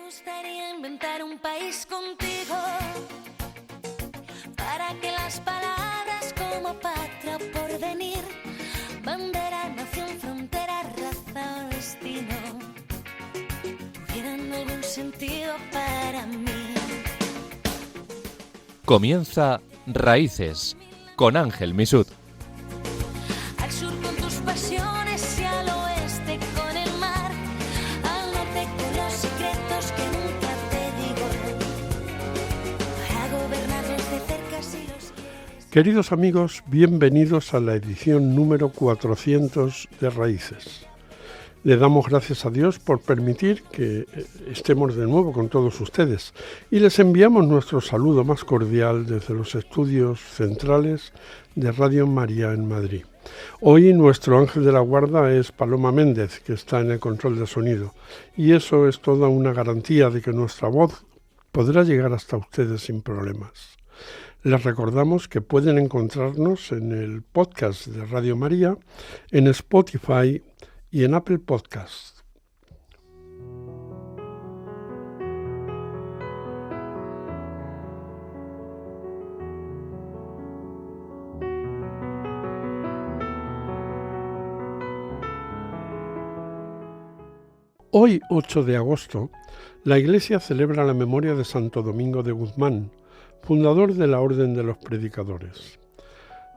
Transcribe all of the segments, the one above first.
gustaría inventar un país contigo para que las palabras como patria o porvenir, bandera, nación, frontera, raza o destino tuvieran algún sentido para mí. Comienza Raíces con Ángel Misut. Al sur con tus pasiones y al oeste con el mar, al norte con los secretos que nunca te digo, para gobernarlos de cerca si los quieres. Queridos amigos, bienvenidos a la edición número 400 de Raíces. Le damos gracias a Dios por permitir que estemos de nuevo con todos ustedes y les enviamos nuestro saludo más cordial desde los estudios centrales de Radio María en Madrid. Hoy nuestro ángel de la guarda es Paloma Méndez, que está en el control de sonido, y eso es toda una garantía de que nuestra voz podrá llegar hasta ustedes sin problemas. Les recordamos que pueden encontrarnos en el podcast de Radio María, en Spotify y en Apple Podcasts. Hoy, 8 de agosto, la Iglesia celebra la memoria de Santo Domingo de Guzmán, fundador de la Orden de los Predicadores.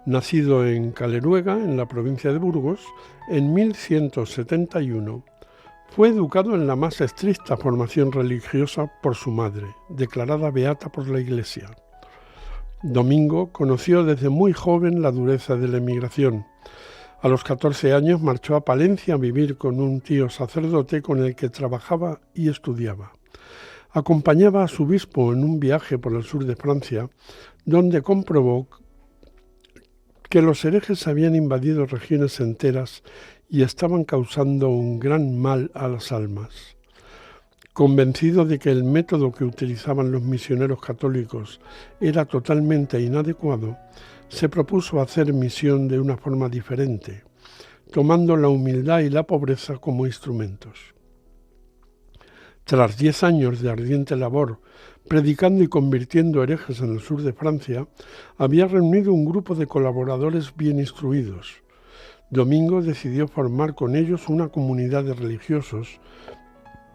Nacido en Caleruega, en la provincia de Burgos, en 1171, fue educado en la más estricta formación religiosa por su madre, declarada beata por la Iglesia. Domingo conoció desde muy joven la dureza de la emigración. A los 14 años marchó a Palencia a vivir con un tío sacerdote con el que trabajaba y estudiaba. Acompañaba a su obispo en un viaje por el sur de Francia, donde comprobó que los herejes habían invadido regiones enteras y estaban causando un gran mal a las almas. Convencido de que el método que utilizaban los misioneros católicos era totalmente inadecuado, se propuso hacer misión de una forma diferente, tomando la humildad y la pobreza como instrumentos. Tras 10 años de ardiente labor, predicando y convirtiendo herejes en el sur de Francia, había reunido un grupo de colaboradores bien instruidos. Domingo decidió formar con ellos una comunidad de religiosos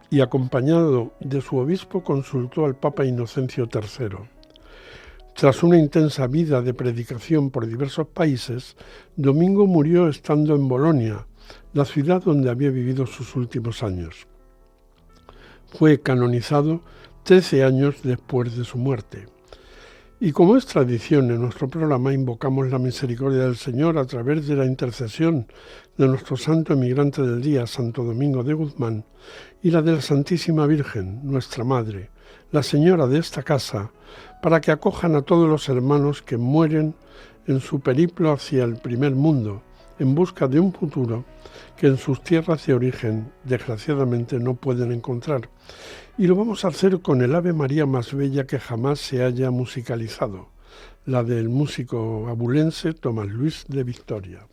y, acompañado de su obispo, consultó al Papa Inocencio III. Tras una intensa vida de predicación por diversos países, Domingo murió estando en Bolonia, la ciudad donde había vivido sus últimos años. Fue canonizado 13 años después de su muerte. Y como es tradición en nuestro programa, invocamos la misericordia del Señor a través de la intercesión de nuestro santo emigrante del día, Santo Domingo de Guzmán, y la de la Santísima Virgen, nuestra Madre, la Señora de esta casa, para que acojan a todos los hermanos que mueren en su periplo hacia el primer mundo, en busca de un futuro que en sus tierras de origen, desgraciadamente, no pueden encontrar. Y lo vamos a hacer con el Ave María más bella que jamás se haya musicalizado, la del músico abulense Tomás Luis de Victoria.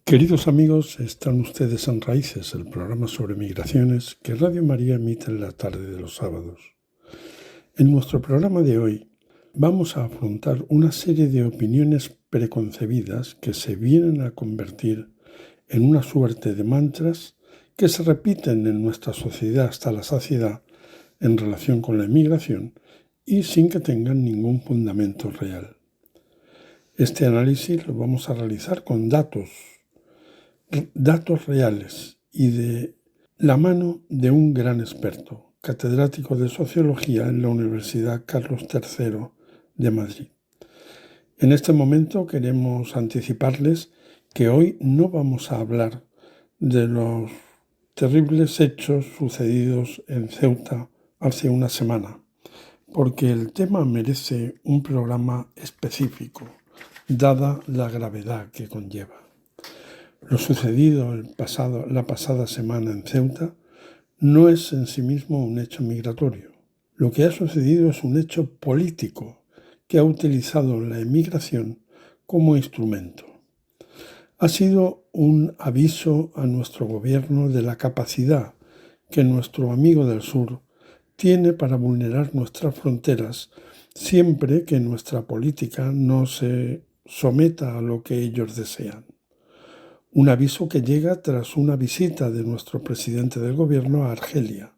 Queridos amigos, están ustedes en Raíces, el programa sobre migraciones que Radio María emite en la tarde de los sábados. En nuestro programa de hoy vamos a afrontar una serie de opiniones preconcebidas que se vienen a convertir en una suerte de mantras que se repiten en nuestra sociedad hasta la saciedad en relación con la inmigración y sin que tengan ningún fundamento real. Este análisis lo vamos a realizar con datos reales y de la mano de un gran experto, catedrático de Sociología en la Universidad Carlos III de Madrid. En este momento queremos anticiparles que hoy no vamos a hablar de los terribles hechos sucedidos en Ceuta hace una semana, porque el tema merece un programa específico, dada la gravedad que conlleva. Lo sucedido la pasada semana en Ceuta no es en sí mismo un hecho migratorio. Lo que ha sucedido es un hecho político que ha utilizado la inmigración como instrumento. Ha sido un aviso a nuestro gobierno de la capacidad que nuestro amigo del sur tiene para vulnerar nuestras fronteras siempre que nuestra política no se someta a lo que ellos desean. Un aviso que llega tras una visita de nuestro presidente del gobierno a Argelia,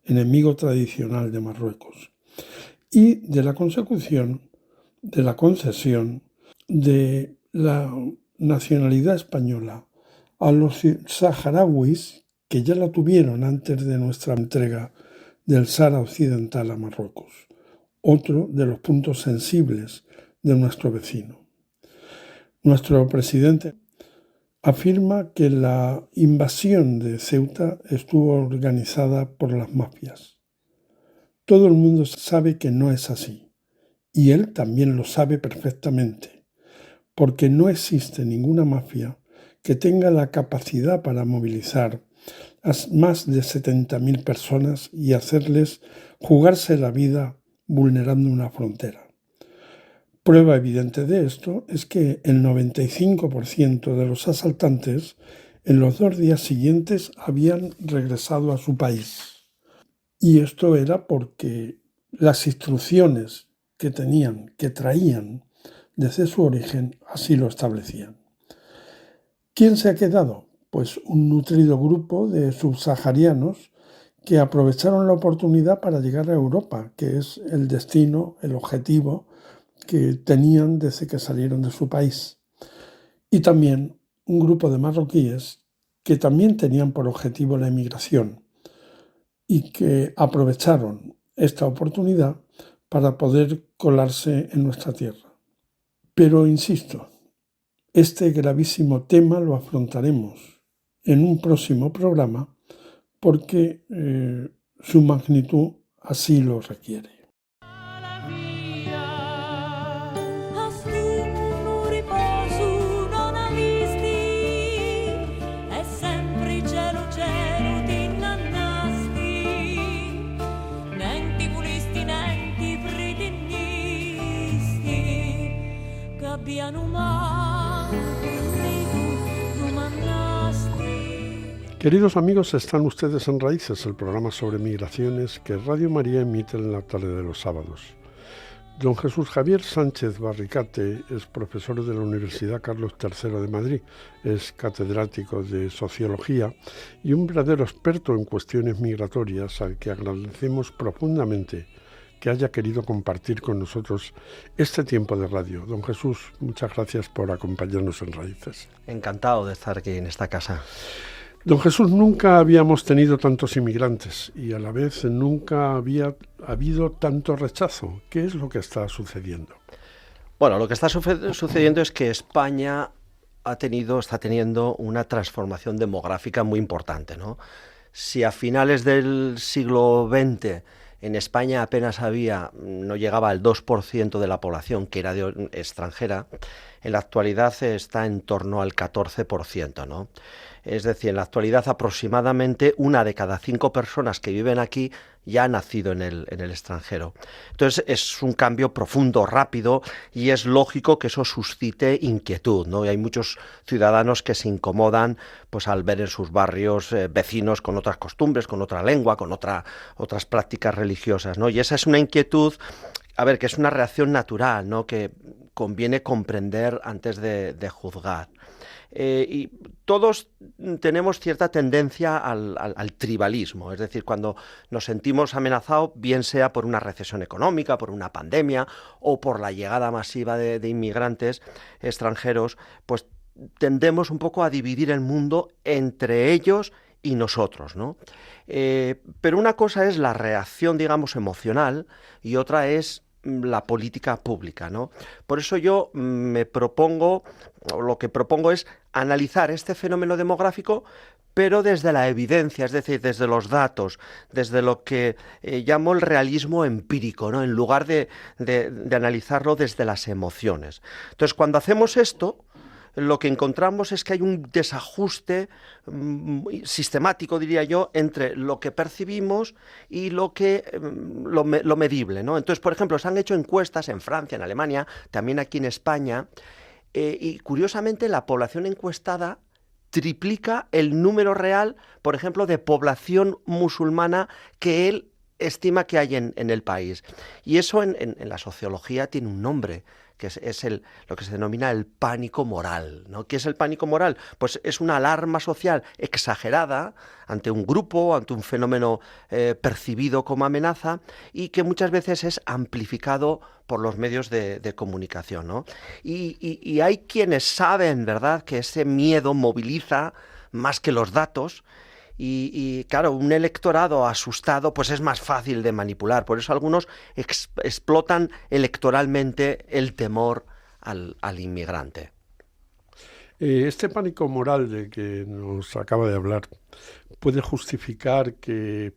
enemigo tradicional de Marruecos, y de la concesión de la nacionalidad española a los saharauis que ya la tuvieron antes de nuestra entrega del Sáhara Occidental a Marruecos, otro de los puntos sensibles de nuestro vecino. Nuestro presidente afirma que la invasión de Ceuta estuvo organizada por las mafias. Todo el mundo sabe que no es así, y él también lo sabe perfectamente, porque no existe ninguna mafia que tenga la capacidad para movilizar a más de 70.000 personas y hacerles jugarse la vida vulnerando una frontera. Prueba evidente de esto es que el 95% de los asaltantes en los 2 días siguientes habían regresado a su país. Y esto era porque las instrucciones que traían desde su origen, así lo establecían. ¿Quién se ha quedado? Pues un nutrido grupo de subsaharianos que aprovecharon la oportunidad para llegar a Europa, que es el destino, el objetivo que tenían desde que salieron de su país. Y también un grupo de marroquíes que también tenían por objetivo la emigración y que aprovecharon esta oportunidad para poder colarse en nuestra tierra. Pero insisto, este gravísimo tema lo afrontaremos en un próximo programa porque su magnitud así lo requiere. Queridos amigos, están ustedes en Raíces, el programa sobre migraciones que Radio María emite en la tarde de los sábados. Don Jesús Javier Sánchez Barricate es profesor de la Universidad Carlos III de Madrid, es catedrático de Sociología y un verdadero experto en cuestiones migratorias al que agradecemos profundamente que haya querido compartir con nosotros este tiempo de radio. Don Jesús, muchas gracias por acompañarnos en Raíces. Encantado de estar aquí en esta casa. Don Jesús, nunca habíamos tenido tantos inmigrantes y a la vez nunca había habido tanto rechazo. ¿Qué es lo que está sucediendo? Bueno, lo que está sucediendo es que España está teniendo una transformación demográfica muy importante, ¿no? Si a finales del siglo XX en España apenas no llegaba al 2% de la población que era extranjera, en la actualidad está en torno al 14%, ¿no? Es decir, en la actualidad aproximadamente 1 de cada 5 personas que viven aquí ya ha nacido en el extranjero. Entonces es un cambio profundo, rápido, y es lógico que eso suscite inquietud, ¿no? Y hay muchos ciudadanos que se incomodan pues al ver en sus barrios vecinos con otras costumbres, con otra lengua, con otras prácticas religiosas, ¿no? Y esa es una inquietud, a ver, que es una reacción natural, ¿no? Que conviene comprender antes de juzgar. Y todos tenemos cierta tendencia al tribalismo, es decir, cuando nos sentimos amenazados, bien sea por una recesión económica, por una pandemia o por la llegada masiva de inmigrantes extranjeros, pues tendemos un poco a dividir el mundo entre ellos y nosotros, ¿no? Pero una cosa es la reacción, digamos, emocional, y otra es la política pública, ¿no? Por eso yo lo que propongo es analizar este fenómeno demográfico, pero desde la evidencia, es decir, desde los datos, desde lo que llamo el realismo empírico, ¿no? En lugar de analizarlo desde las emociones. Entonces, cuando hacemos esto, lo que encontramos es que hay un desajuste sistemático, diría yo, entre lo que percibimos y lo medible, ¿no? Entonces, por ejemplo, se han hecho encuestas en Francia, en Alemania, también aquí en España, y curiosamente la población encuestada triplica el número real, por ejemplo, de población musulmana que él estima que hay en el país. Y eso en la sociología tiene un nombre, que es lo que se denomina el pánico moral, ¿no? ¿Qué es el pánico moral? Pues es una alarma social exagerada ante un grupo, ante un fenómeno percibido como amenaza, y que muchas veces es amplificado por los medios de comunicación, ¿no? Y hay quienes saben, ¿verdad?, que ese miedo moviliza más que los datos. Y claro, un electorado asustado pues es más fácil de manipular. Por eso algunos explotan electoralmente el temor al inmigrante. Este pánico moral de que nos acaba de hablar puede justificar que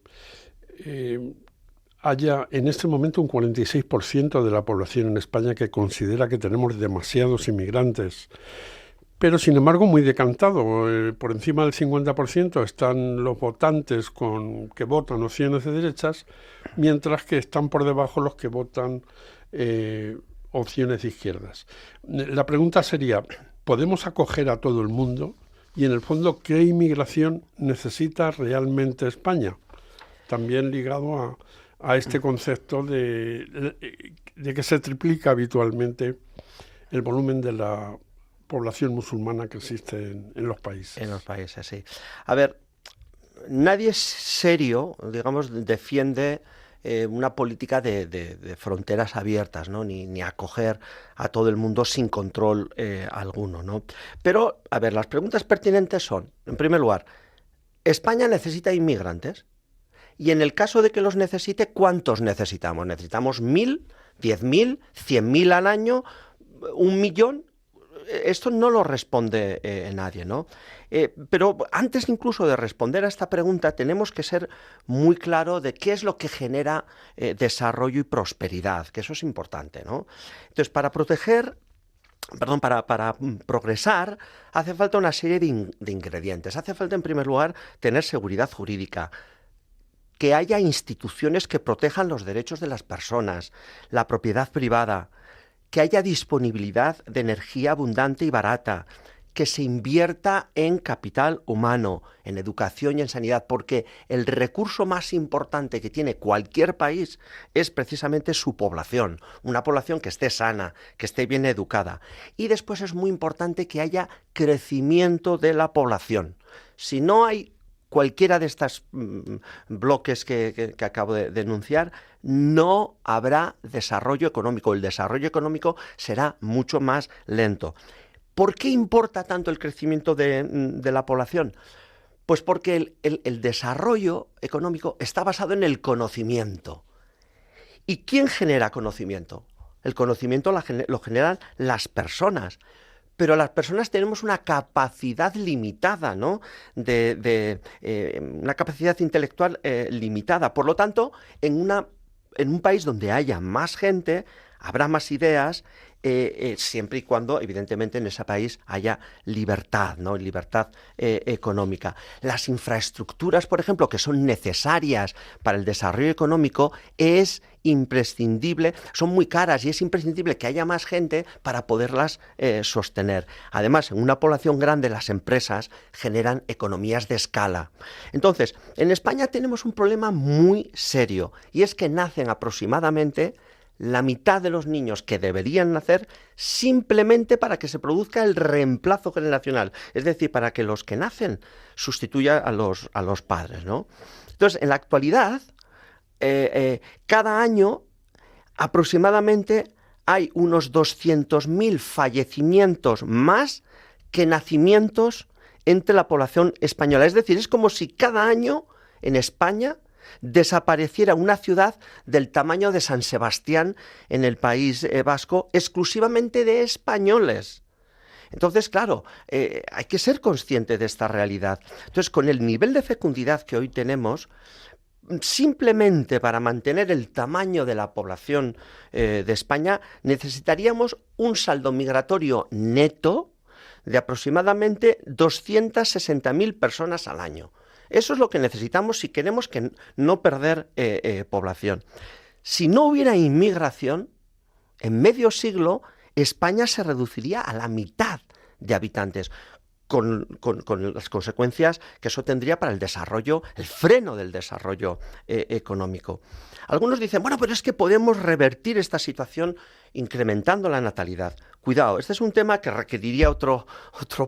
haya en este momento un 46% de la población en España que considera que tenemos demasiados inmigrantes. Pero, sin embargo, muy decantado. Por encima del 50% están los votantes que votan opciones de derechas, mientras que están por debajo los que votan opciones de izquierdas. La pregunta sería, ¿podemos acoger a todo el mundo? Y, en el fondo, ¿qué inmigración necesita realmente España? También ligado a este concepto de que se triplica habitualmente el volumen de la población musulmana que existe en los países. En los países, sí. A ver, nadie serio, digamos, defiende una política de fronteras abiertas, ¿no? Ni acoger a todo el mundo sin control alguno, ¿no? Pero, a ver, las preguntas pertinentes son, en primer lugar, ¿España necesita inmigrantes? Y en el caso de que los necesite, ¿cuántos necesitamos? ¿Necesitamos 1.000, 10.000, 100.000 al año, 1 millón? Esto no lo responde nadie, ¿no? Pero antes incluso de responder a esta pregunta tenemos que ser muy claros de qué es lo que genera desarrollo y prosperidad, que eso es importante, ¿no? Entonces, para progresar hace falta una serie de ingredientes. Hace falta, en primer lugar, tener seguridad jurídica, que haya instituciones que protejan los derechos de las personas, la propiedad privada, que haya disponibilidad de energía abundante y barata, que se invierta en capital humano, en educación y en sanidad, porque el recurso más importante que tiene cualquier país es precisamente su población, una población que esté sana, que esté bien educada. Y después es muy importante que haya crecimiento de la población. Si no hay cualquiera de estos bloques que acabo de denunciar, no habrá desarrollo económico. El desarrollo económico será mucho más lento. ¿Por qué importa tanto el crecimiento de la población? Pues porque el desarrollo económico está basado en el conocimiento. ¿Y quién genera conocimiento? El conocimiento lo generan las personas. Pero las personas tenemos una capacidad limitada, ¿no? Una capacidad intelectual limitada. Por lo tanto, en un país donde haya más gente, habrá más ideas, siempre y cuando, evidentemente, en ese país haya libertad, ¿no? Libertad económica. Las infraestructuras, por ejemplo, que son necesarias para el desarrollo económico, es imprescindible, son muy caras y es imprescindible que haya más gente para poderlas sostener. Además, en una población grande, las empresas generan economías de escala. Entonces, en España tenemos un problema muy serio, y es que nacen aproximadamente la mitad de los niños que deberían nacer simplemente para que se produzca el reemplazo generacional, es decir, para que los que nacen sustituyan a los padres, ¿no? Entonces, en la actualidad, cada año aproximadamente hay unos 200.000 fallecimientos más que nacimientos entre la población española. Es decir, es como si cada año en España desapareciera una ciudad del tamaño de San Sebastián en el País Vasco, exclusivamente de españoles. Entonces, claro, hay que ser consciente de esta realidad. Entonces, con el nivel de fecundidad que hoy tenemos, simplemente para mantener el tamaño de la población de España, necesitaríamos un saldo migratorio neto de aproximadamente 260.000 personas al año. Eso es lo que necesitamos si queremos no perder población. Si no hubiera inmigración, en medio siglo España se reduciría a la mitad de habitantes, con las consecuencias que eso tendría para el desarrollo, el freno del desarrollo económico. Algunos dicen, bueno, pero es que podemos revertir esta situación incrementando la natalidad. Cuidado, este es un tema que requeriría otro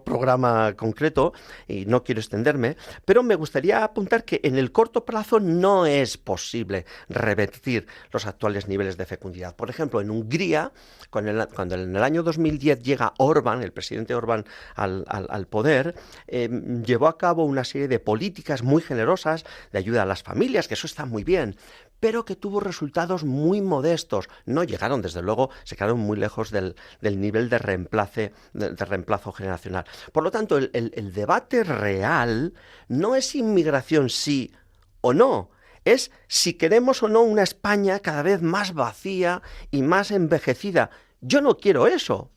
programa concreto y no quiero extenderme, pero me gustaría apuntar que en el corto plazo no es posible revertir los actuales niveles de fecundidad. Por ejemplo, en Hungría, cuando en el año 2010 llega Orbán, el presidente Orbán, al poder, llevó a cabo una serie de políticas muy generosas de ayuda a las familias, que eso está muy bien, pero que tuvo resultados muy modestos. No llegaron, desde luego, se quedaron muy lejos del nivel de reemplazo generacional. Por lo tanto, el debate real no es inmigración sí o no, es si queremos o no una España cada vez más vacía y más envejecida. Yo no quiero eso.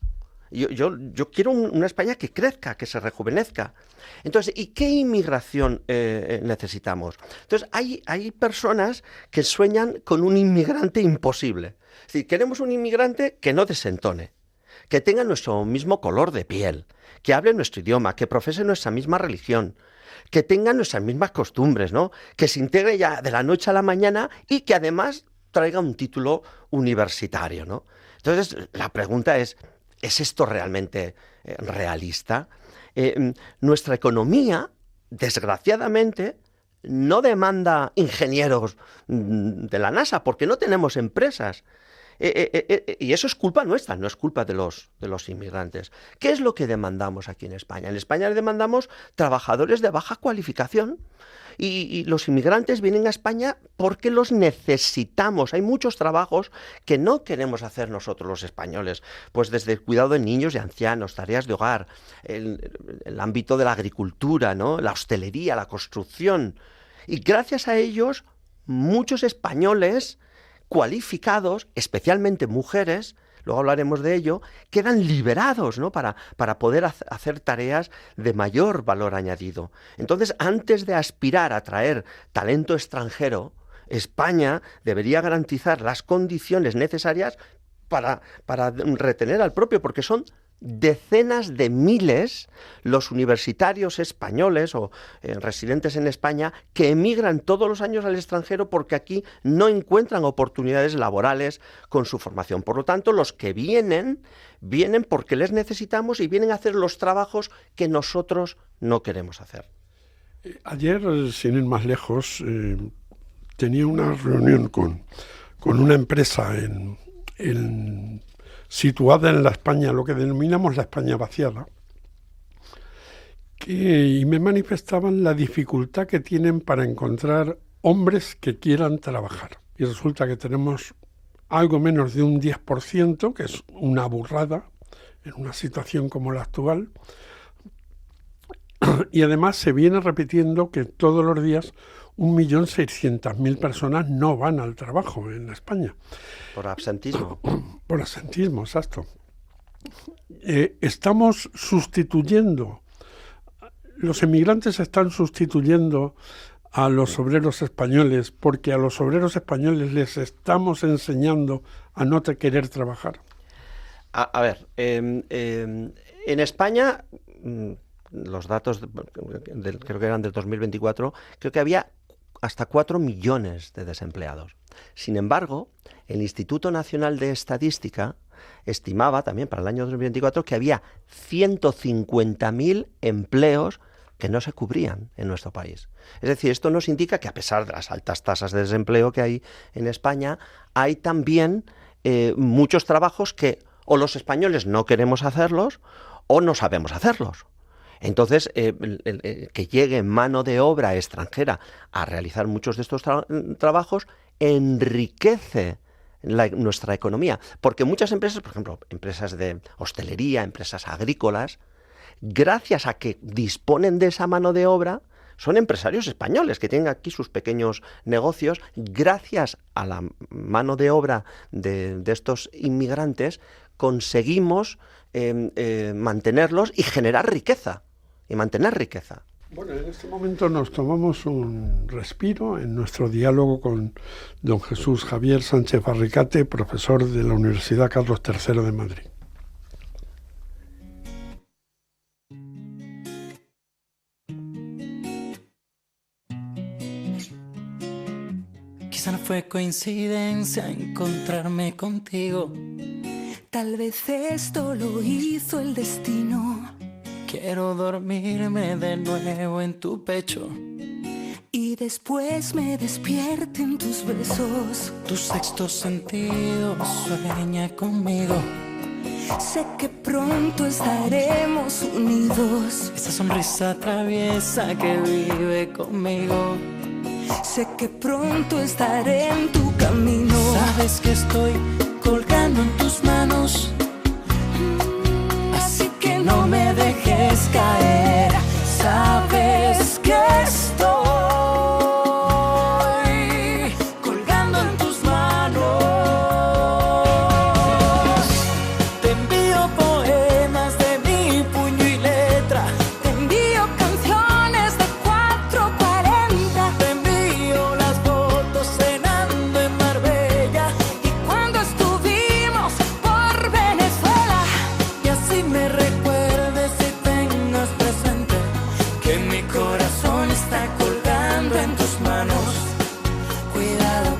Yo quiero una España que crezca, que se rejuvenezca. Entonces, ¿y qué inmigración necesitamos? Entonces, hay personas que sueñan con un inmigrante imposible. Es decir, queremos un inmigrante que no desentone, que tenga nuestro mismo color de piel, que hable nuestro idioma, que profese nuestra misma religión, que tenga nuestras mismas costumbres, ¿no? Que se integre ya de la noche a la mañana y que además traiga un título universitario, ¿no? Entonces, la pregunta ¿es esto realmente realista? Nuestra economía, desgraciadamente, no demanda ingenieros de la NASA porque no tenemos empresas. Y eso es culpa nuestra, no es culpa de los inmigrantes. ¿Qué es lo que demandamos aquí en España? En España demandamos trabajadores de baja cualificación. Y los inmigrantes vienen a España porque los necesitamos. Hay muchos trabajos que no queremos hacer nosotros los españoles, pues desde el cuidado de niños y ancianos, tareas de hogar, el ámbito de la agricultura, ¿no? La hostelería, la construcción. Y gracias a ellos, muchos españoles cualificados, especialmente mujeres, luego hablaremos de ello, quedan liberados, ¿no? para poder hacer tareas de mayor valor añadido. Entonces, antes de aspirar a traer talento extranjero, España debería garantizar las condiciones necesarias para retener al propio, porque son decenas de miles los universitarios españoles o residentes en España que emigran todos los años al extranjero porque aquí no encuentran oportunidades laborales con su formación. Por lo tanto, los que vienen porque les necesitamos y vienen a hacer los trabajos que nosotros no queremos hacer. Ayer, sin ir más lejos, tenía una reunión con una empresa situada en la España, lo que denominamos la España vaciada, y me manifestaban la dificultad que tienen para encontrar hombres que quieran trabajar. Y resulta que tenemos algo menos de un 10%, que es una burrada en una situación como la actual. Y además se viene repitiendo que todos los días 1.600.000 personas no van al trabajo en España. Por absentismo. Por absentismo, exacto. Estamos sustituyendo, los emigrantes están sustituyendo a los obreros españoles porque a los obreros españoles les estamos enseñando a no querer trabajar. A ver, en España, los datos creo que eran del 2024, creo que había hasta 4 millones de desempleados. Sin embargo, el Instituto Nacional de Estadística estimaba también para el año 2024 que había 150.000 empleos que no se cubrían en nuestro país. Es decir, esto nos indica que a pesar de las altas tasas de desempleo que hay en España, hay también muchos trabajos que o los españoles no queremos hacerlos o no sabemos hacerlos. Entonces, que llegue mano de obra extranjera a realizar muchos de estos trabajos enriquece nuestra economía. Porque muchas empresas, por ejemplo, empresas de hostelería, empresas agrícolas, gracias a que disponen de esa mano de obra, son empresarios españoles que tienen aquí sus pequeños negocios. Gracias a la mano de obra de estos inmigrantes, conseguimos mantenerlos y generar riqueza. Y mantener riqueza. Bueno, en este momento nos tomamos un respiro en nuestro diálogo con don Jesús Javier Sánchez Barricate, profesor de la Universidad Carlos III de Madrid. Quizá no fue coincidencia encontrarme contigo. Tal vez esto lo hizo el destino. Quiero dormirme de nuevo en tu pecho y después me despierten tus besos. Tu sexto sentido sueña conmigo. Sé que pronto estaremos unidos. Esa sonrisa traviesa que vive conmigo. Sé que pronto estaré en tu camino. Sabes que estoy colgando en tus manos. Así que no me dejes caer. Sabes que estoy colgando en tus manos. Te envío poemas de mi puño y letra. Te envío canciones de 440. Te envío las fotos cenando en Marbella Y cuando estuvimos por Venezuela. y así me recuerdes y tengas presente Que mi corazón está colgando en tus manos. Cuidado,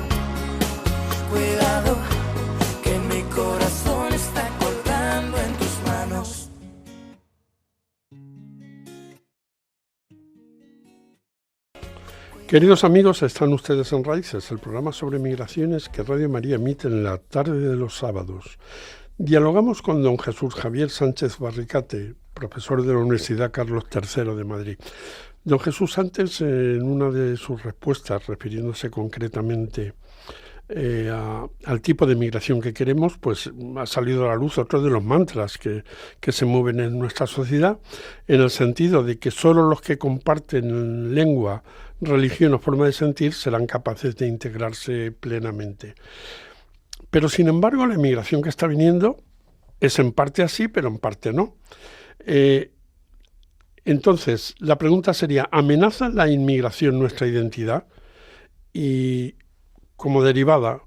cuidado, que mi corazón está colgando en tus manos. Queridos amigos, están ustedes en Raíces, el programa sobre migraciones que Radio María emite en la tarde de los sábados. Dialogamos con don Jesús Javier Sánchez Barricate, profesor de la Universidad Carlos III de Madrid. Don Jesús, antes, en una de sus respuestas, refiriéndose concretamente al tipo de migración que queremos, pues ha salido a la luz otro de los mantras que se mueven en nuestra sociedad, en el sentido de que solo los que comparten lengua, religión o forma de sentir serán capaces de integrarse plenamente. Pero sin embargo, la inmigración que está viniendo es en parte así, pero en parte no. Entonces, la pregunta sería, ¿amenaza la inmigración nuestra identidad? Y como derivada,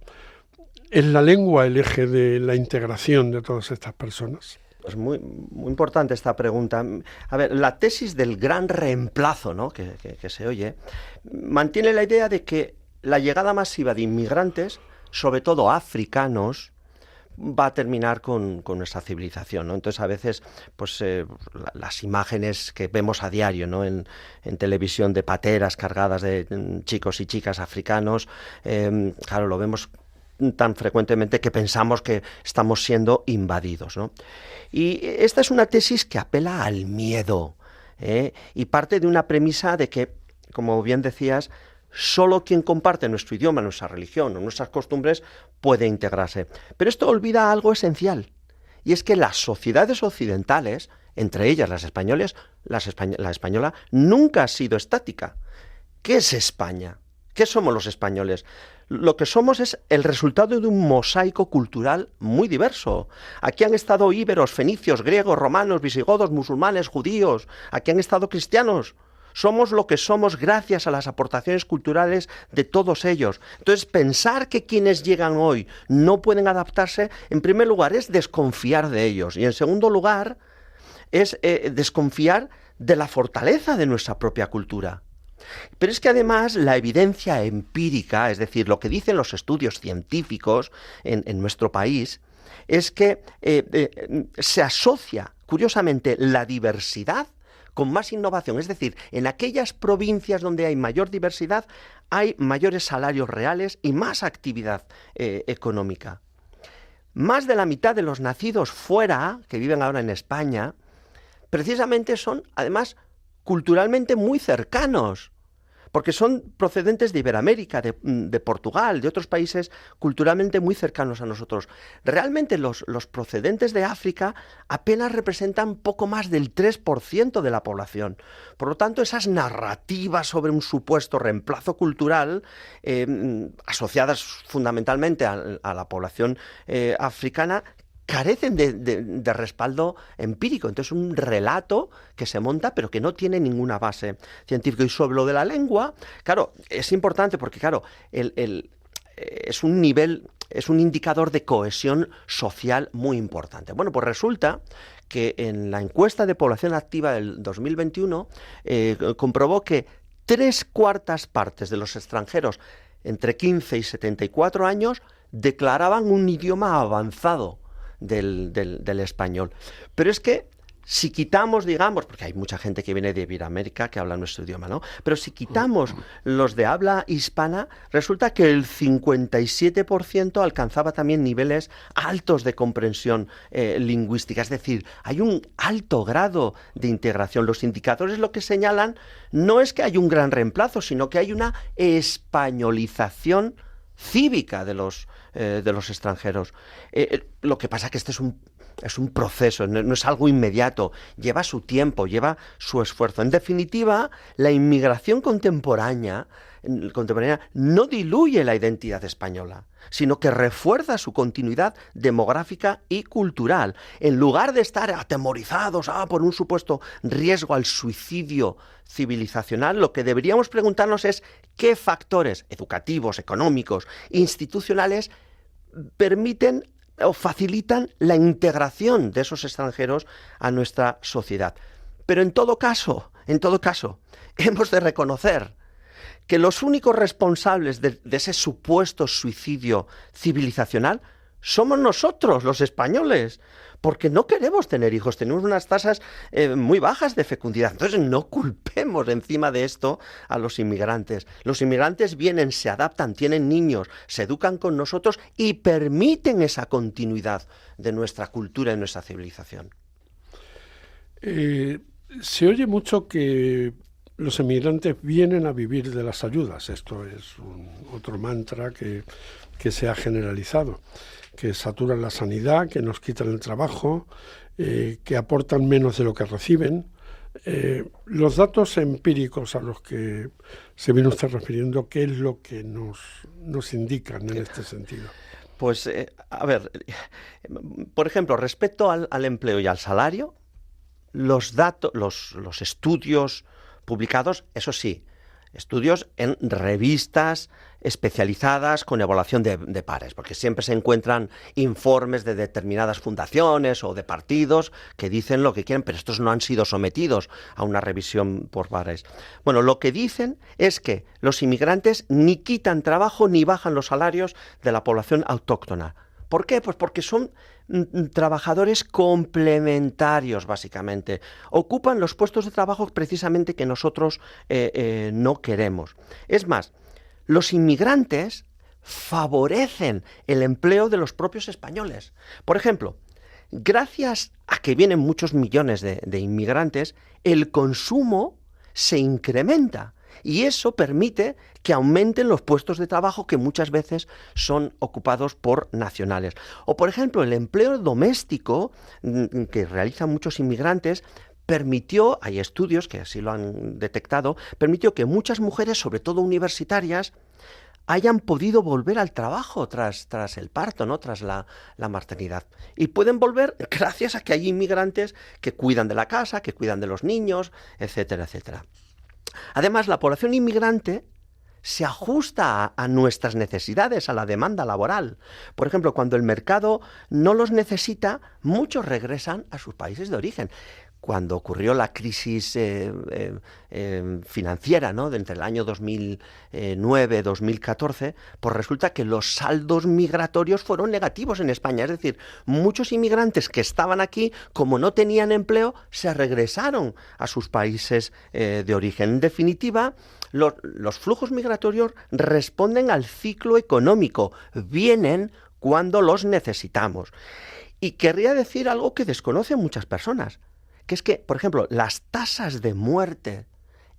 ¿es la lengua el eje de la integración de todas estas personas? Pues muy importante esta pregunta. A ver, la tesis del gran reemplazo, ¿no?, que se oye, mantiene la idea de que la llegada masiva de inmigrantes, sobre todo africanos, va a terminar con nuestra civilización, ¿no? Entonces, a veces, pues las imágenes que vemos a diario, ¿no?, en televisión de pateras cargadas de chicos y chicas africanos, claro, lo vemos tan frecuentemente que pensamos que estamos siendo invadidos, ¿no? Y esta es una tesis que apela al miedo, y parte de una premisa de que, como bien decías, solo quien comparte nuestro idioma, nuestra religión o nuestras costumbres puede integrarse. Pero esto olvida algo esencial, y es que las sociedades occidentales, entre ellas las españoles, la española, nunca ha sido estática. ¿Qué es España? ¿Qué somos los españoles? Lo que somos es el resultado de un mosaico cultural muy diverso. Aquí han estado íberos, fenicios, griegos, romanos, visigodos, musulmanes, judíos. Aquí han estado cristianos. Somos lo que somos gracias a las aportaciones culturales de todos ellos. Entonces, pensar que quienes llegan hoy no pueden adaptarse, en primer lugar, es desconfiar de ellos. Y en segundo lugar, es desconfiar de la fortaleza de nuestra propia cultura. Pero es que además la evidencia empírica, es decir, lo que dicen los estudios científicos en nuestro país, es que se asocia, curiosamente, la diversidad con más innovación. Es decir, en aquellas provincias donde hay mayor diversidad, hay mayores salarios reales y más actividad económica. Más de la mitad de los nacidos fuera, que viven ahora en España, precisamente son, además, culturalmente muy cercanos, porque son procedentes de Iberoamérica, de Portugal, de otros países culturalmente muy cercanos a nosotros. Realmente los procedentes de África apenas representan poco más del 3% de la población. Por lo tanto, esas narrativas sobre un supuesto reemplazo cultural, asociadas fundamentalmente a la población africana, carecen de respaldo empírico. Entonces, un relato que se monta pero que no tiene ninguna base científica. Y sobre lo de la lengua, claro, es importante porque, claro, es un indicador de cohesión social muy importante. Bueno, pues resulta que en la encuesta de población activa del 2021 comprobó que 3/4 partes de los extranjeros entre 15 y 74 años declaraban un idioma avanzado del español. Pero es que si quitamos, digamos, porque hay mucha gente que viene de Iberoamérica que habla nuestro idioma, ¿no? Pero si quitamos los de habla hispana, resulta que el 57% alcanzaba también niveles altos de comprensión lingüística. Es decir, hay un alto grado de integración. Los indicadores lo que señalan no es que hay un gran reemplazo, sino que hay una españolización cívica de los extranjeros. Lo que pasa es que este es un proceso, no es algo inmediato, lleva su tiempo, lleva su esfuerzo. En definitiva, la inmigración contemporánea no diluye la identidad española, sino que refuerza su continuidad demográfica y cultural. En lugar de estar atemorizados por un supuesto riesgo al suicidio civilizacional, lo que deberíamos preguntarnos es qué factores educativos, económicos, institucionales permiten o facilitan la integración de esos extranjeros a nuestra sociedad. Pero en todo caso, hemos de reconocer que los únicos responsables de ese supuesto suicidio civilizacional somos nosotros, los españoles, porque no queremos tener hijos, tenemos unas tasas muy bajas de fecundidad. Entonces no culpemos encima de esto a los inmigrantes. Los inmigrantes vienen, se adaptan, tienen niños, se educan con nosotros y permiten esa continuidad de nuestra cultura y nuestra civilización. Se oye mucho que los inmigrantes vienen a vivir de las ayudas. Esto es otro mantra que se ha generalizado, que saturan la sanidad, que nos quitan el trabajo, que aportan menos de lo que reciben. Los datos empíricos a los que se viene usted refiriendo, ¿qué es lo que nos indican en este sentido? Pues, a ver, por ejemplo, respecto al empleo y al salario, los datos, los estudios publicados, eso sí, estudios en revistas especializadas con evaluación de pares, porque siempre se encuentran informes de determinadas fundaciones o de partidos que dicen lo que quieren, pero estos no han sido sometidos a una revisión por pares. Bueno, lo que dicen es que los inmigrantes ni quitan trabajo ni bajan los salarios de la población autóctona. ¿Por qué? Pues porque son trabajadores complementarios, básicamente. Ocupan los puestos de trabajo precisamente que nosotros no queremos. Es más, los inmigrantes favorecen el empleo de los propios españoles. Por ejemplo, gracias a que vienen muchos millones de inmigrantes, el consumo se incrementa. Y eso permite que aumenten los puestos de trabajo que muchas veces son ocupados por nacionales. O, por ejemplo, el empleo doméstico que realizan muchos inmigrantes permitió, hay estudios que así lo han detectado, permitió que muchas mujeres, sobre todo universitarias, hayan podido volver al trabajo tras el parto, ¿no? Tras la maternidad. Y pueden volver gracias a que hay inmigrantes que cuidan de la casa, que cuidan de los niños, etcétera, etcétera. Además, la población inmigrante se ajusta a nuestras necesidades, a la demanda laboral. Por ejemplo, cuando el mercado no los necesita, muchos regresan a sus países de origen. Cuando ocurrió la crisis financiera, ¿no?, de entre el año 2009 y 2014, pues resulta que los saldos migratorios fueron negativos en España. Es decir, muchos inmigrantes que estaban aquí, como no tenían empleo, se regresaron a sus países de origen. En definitiva, los flujos migratorios responden al ciclo económico, vienen cuando los necesitamos. Y querría decir algo que desconocen muchas personas, que es que, por ejemplo, las tasas de muerte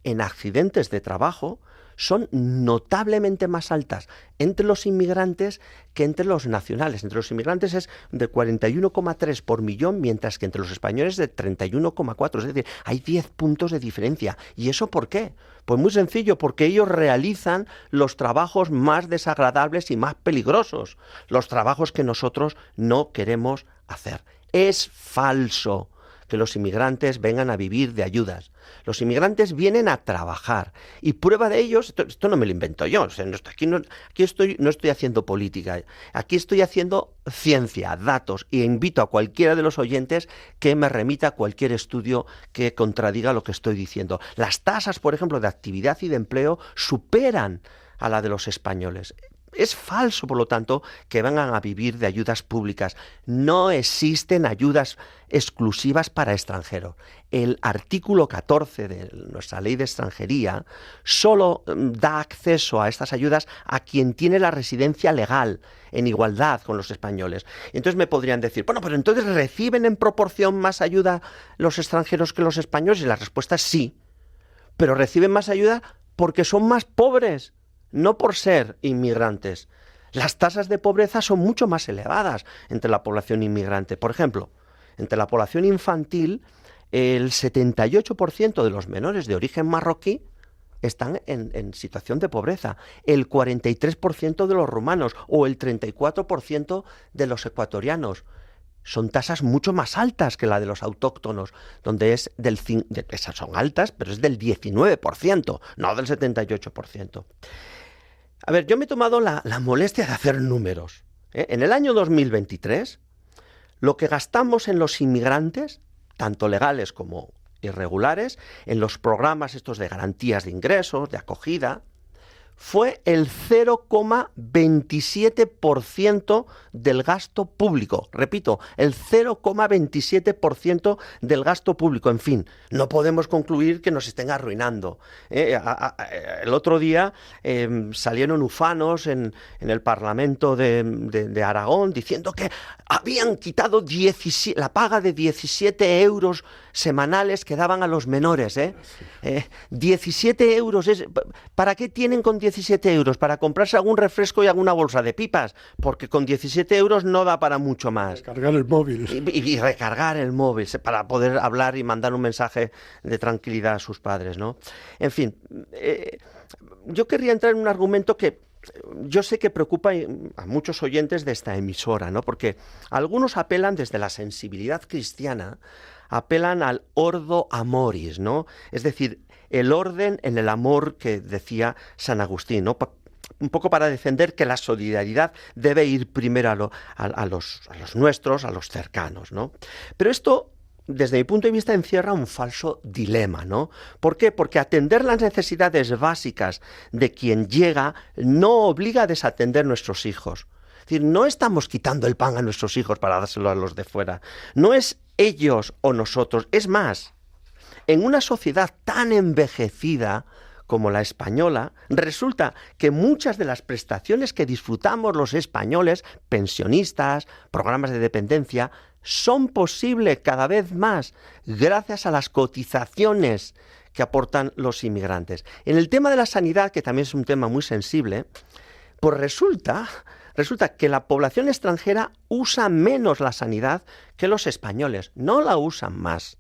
en accidentes de trabajo son notablemente más altas entre los inmigrantes que entre los nacionales. Entre los inmigrantes es de 41,3 por millón, mientras que entre los españoles de 31,4. Es decir, hay 10 puntos de diferencia. ¿Y eso por qué? Pues muy sencillo, porque ellos realizan los trabajos más desagradables y más peligrosos, los trabajos que nosotros no queremos hacer. Es falso que los inmigrantes vengan a vivir de ayudas. Los inmigrantes vienen a trabajar. Y prueba de ello, esto no me lo invento yo, o sea, no estoy haciendo política, aquí estoy haciendo ciencia, datos, y invito a cualquiera de los oyentes que me remita cualquier estudio que contradiga lo que estoy diciendo. Las tasas, por ejemplo, de actividad y de empleo superan a la de los españoles. Es falso, por lo tanto, que vengan a vivir de ayudas públicas. No existen ayudas exclusivas para extranjeros. El artículo 14 de nuestra ley de extranjería solo da acceso a estas ayudas a quien tiene la residencia legal, en igualdad con los españoles. Entonces me podrían decir, bueno, pero entonces ¿reciben en proporción más ayuda los extranjeros que los españoles? Y la respuesta es sí, pero reciben más ayuda porque son más pobres. No por ser inmigrantes. Las tasas de pobreza son mucho más elevadas entre la población inmigrante. Por ejemplo, entre la población infantil, el 78% de los menores de origen marroquí están en situación de pobreza, el 43% de los rumanos o el 34% de los ecuatorianos. Son tasas mucho más altas que la de los autóctonos, donde esas son altas, pero es del 19%, no del 78%. A ver, yo me he tomado la molestia de hacer números. En el año 2023, lo que gastamos en los inmigrantes, tanto legales como irregulares, en los programas estos de garantías de ingresos, de acogida, fue el 0,27% del gasto público. Repito, el 0,27% del gasto público. En fin, no podemos concluir que nos estén arruinando. El otro día salieron ufanos en el Parlamento de Aragón diciendo que habían quitado la paga de 17 euros semanales que daban a los menores. 17 euros. ¿Para qué tienen con 17 euros? Para comprarse algún refresco y alguna bolsa de pipas, porque con 17 euros no da para mucho más. Recargar el móvil. Y recargar el móvil para poder hablar y mandar un mensaje de tranquilidad a sus padres, ¿no? En fin, yo querría entrar en un argumento que yo sé que preocupa a muchos oyentes de esta emisora, ¿no? Porque algunos apelan desde la sensibilidad cristiana, apelan al ordo amoris, ¿no? Es decir, el orden en el amor que decía San Agustín, ¿no? Un poco para defender que la solidaridad debe ir primero a los nuestros, a los cercanos, ¿no? Pero esto, desde mi punto de vista, encierra un falso dilema, ¿no? ¿Por qué? Porque atender las necesidades básicas de quien llega no obliga a desatender nuestros hijos. Es decir, no estamos quitando el pan a nuestros hijos para dárselo a los de fuera. No es ellos o nosotros. Es más, en una sociedad tan envejecida como la española, resulta que muchas de las prestaciones que disfrutamos los españoles, pensionistas, programas de dependencia, son posibles cada vez más gracias a las cotizaciones que aportan los inmigrantes. En el tema de la sanidad, que también es un tema muy sensible, pues resulta que la población extranjera usa menos la sanidad que los españoles, no la usan más.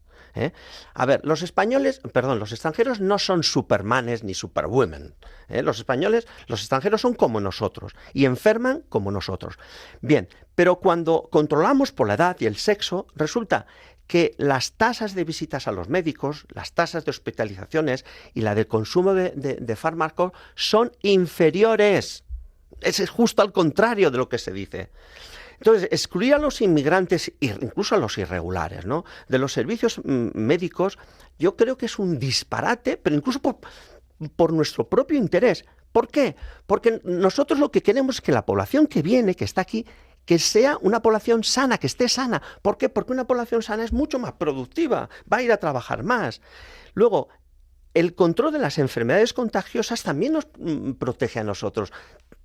A ver, los extranjeros no son supermanes ni superwomen. Los extranjeros son como nosotros y enferman como nosotros. Bien, pero cuando controlamos por la edad y el sexo, resulta que las tasas de visitas a los médicos, las tasas de hospitalizaciones y la de consumo de fármacos son inferiores. Es justo al contrario de lo que se dice. Entonces, excluir a los inmigrantes, incluso a los irregulares, ¿no?, de los servicios médicos, yo creo que es un disparate, pero incluso por nuestro propio interés. ¿Por qué? Porque nosotros lo que queremos es que la población que viene, que está aquí, que sea una población sana, que esté sana. ¿Por qué? Porque una población sana es mucho más productiva, va a ir a trabajar más. Luego, el control de las enfermedades contagiosas también nos protege a nosotros.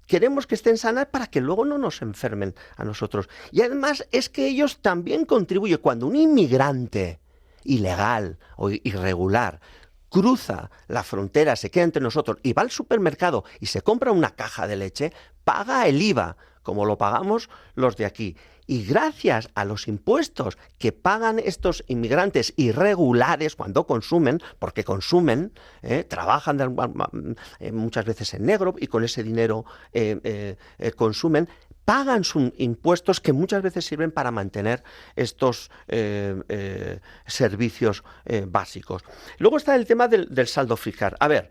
Queremos que estén sanas para que luego no nos enfermen a nosotros. Y además es que ellos también contribuyen. Cuando un inmigrante ilegal o irregular cruza la frontera, se queda entre nosotros y va al supermercado y se compra una caja de leche, paga el IVA, como lo pagamos los de aquí. Y gracias a los impuestos que pagan estos inmigrantes irregulares cuando consumen, porque consumen, trabajan muchas veces en negro y con ese dinero consumen, pagan sus impuestos que muchas veces sirven para mantener estos servicios básicos. Luego está el tema del saldo fiscal. A ver,